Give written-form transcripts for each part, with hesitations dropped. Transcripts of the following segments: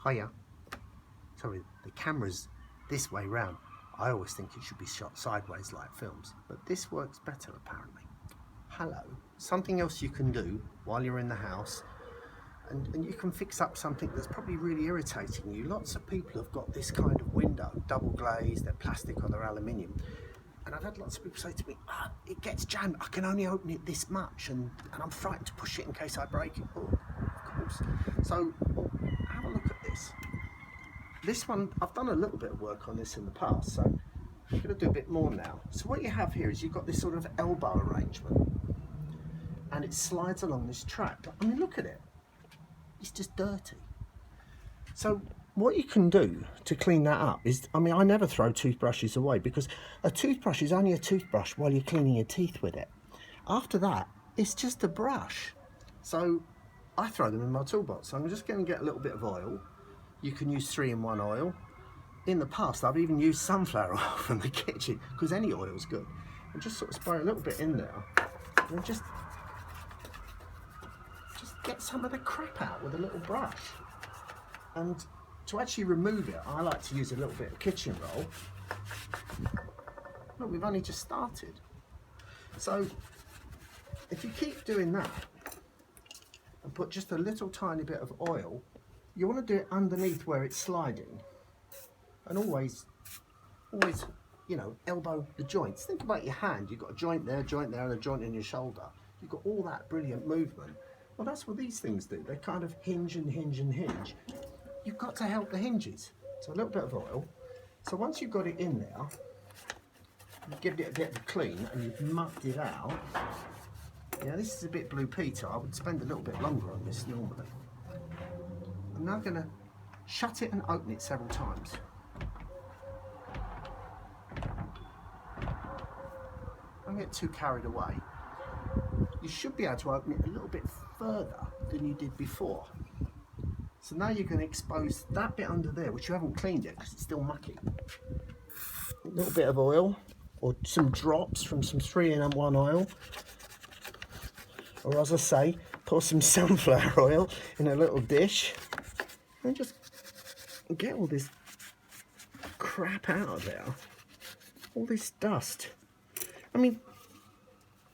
Hiya. Sorry, the camera's this way round. I always think it should be shot sideways like films, but this works better apparently. Hello. Something else you can do while you're in the house, and you can fix up something that's probably really irritating you. Lots of people have got this kind of window, double glazed, they're plastic or they're aluminium. And I've had lots of people say to me, it gets jammed, I can only open it this much, and I'm frightened to push it in case I break it. Oh, of course. So, have a look at this. This one, I've done a little bit of work on this in the past, so I'm going to do a bit more now. So what you have here is you've got this sort of elbow arrangement, and it slides along this track. I mean, look at it. It's just dirty. So what you can do to clean that up is, I mean, I never throw toothbrushes away, because a toothbrush is only a toothbrush while you're cleaning your teeth with it. After that, it's just a brush. So I throw them in my toolbox. So I'm just going to get a little bit of oil. You can use 3-in-1 oil. In the past, I've even used sunflower oil from the kitchen, because any oil is good. And just sort of spray a little bit in there, and just get some of the crap out with a little brush. And to actually remove it, I like to use a little bit of kitchen roll. Look, we've only just started. So if you keep doing that and put just a little tiny bit of oil, you want to do it underneath where it's sliding, and always, you know, elbow the joints. Think about your hand. You've got a joint there, and a joint in your shoulder. You've got all that brilliant movement. Well, that's what these things do. They kind of hinge and hinge and hinge. You've got to help the hinges. So a little bit of oil. So once you've got it in there, you've given it a bit of a clean and you've mucked it out. Yeah, this is a bit Blue Peter. I would spend a little bit longer on this normally. I'm now going to shut it and open it several times. Don't get too carried away. You should be able to open it a little bit further than you did before. So now you're going to expose that bit under there, which you haven't cleaned it because it's still mucky. A little bit of oil, or some drops from some 3-in-1 oil. Or as I say, pour some sunflower oil in a little dish. And just get all this crap out of there. All this dust. I mean,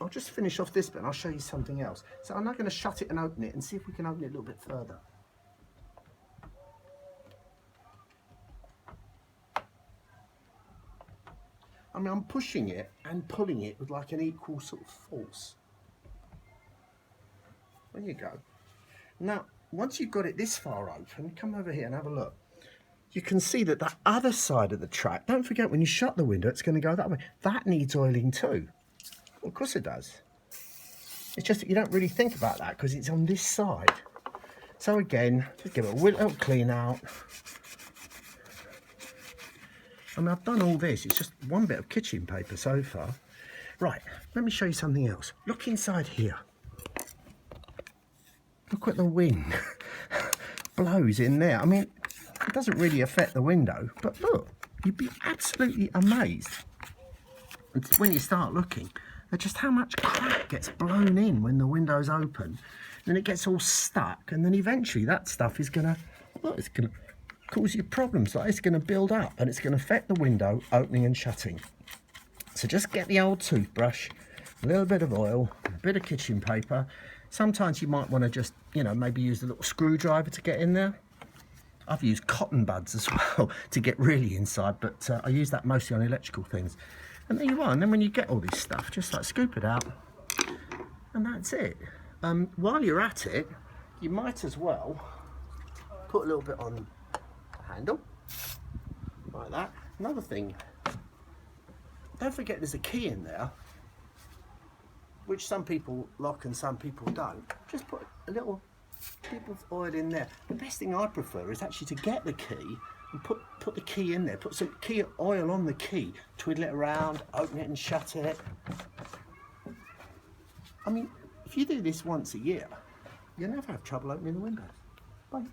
I'll just finish off this bit and I'll show you something else. So I'm now going to shut it and open it and see if we can open it a little bit further. I mean, I'm pushing it and pulling it with like an equal sort of force. There you go. Now, once you've got it this far open, come over here and have a look. You can see that the other side of the track, don't forget when you shut the window, it's going to go that way. That needs oiling too. Well, of course it does. It's just that you don't really think about that because it's on this side. So again, just give it a little clean out. I mean, I've done all this. It's just one bit of kitchen paper so far. Right, let me show you something else. Look inside here. Look at the wind. Blows in there. I mean, it doesn't really affect the window, but look, you'd be absolutely amazed when you start looking at just how much crap gets blown in when the window's open. Then it gets all stuck, and then eventually that stuff is gonna, well, it's gonna cause you problems. Like it's gonna build up and it's gonna affect the window opening and shutting. So just get the old toothbrush, a little bit of oil, a bit of kitchen paper. Sometimes you might want to just, you know, maybe use a little screwdriver to get in there. I've used cotton buds as well to get really inside, but I use that mostly on electrical things. And there you are. And then when you get all this stuff, just like scoop it out, and that's it. While you're at it, you might as well put a little bit on the handle, like that. Another thing, don't forget there's a key in there, which some people lock and some people don't. Just put a little bit of oil in there. The best thing I prefer is actually to get the key and put the key in there. Put some key oil on the key, twiddle it around, open it and shut it. I mean, if you do this once a year, you'll never have trouble opening the windows. Bye.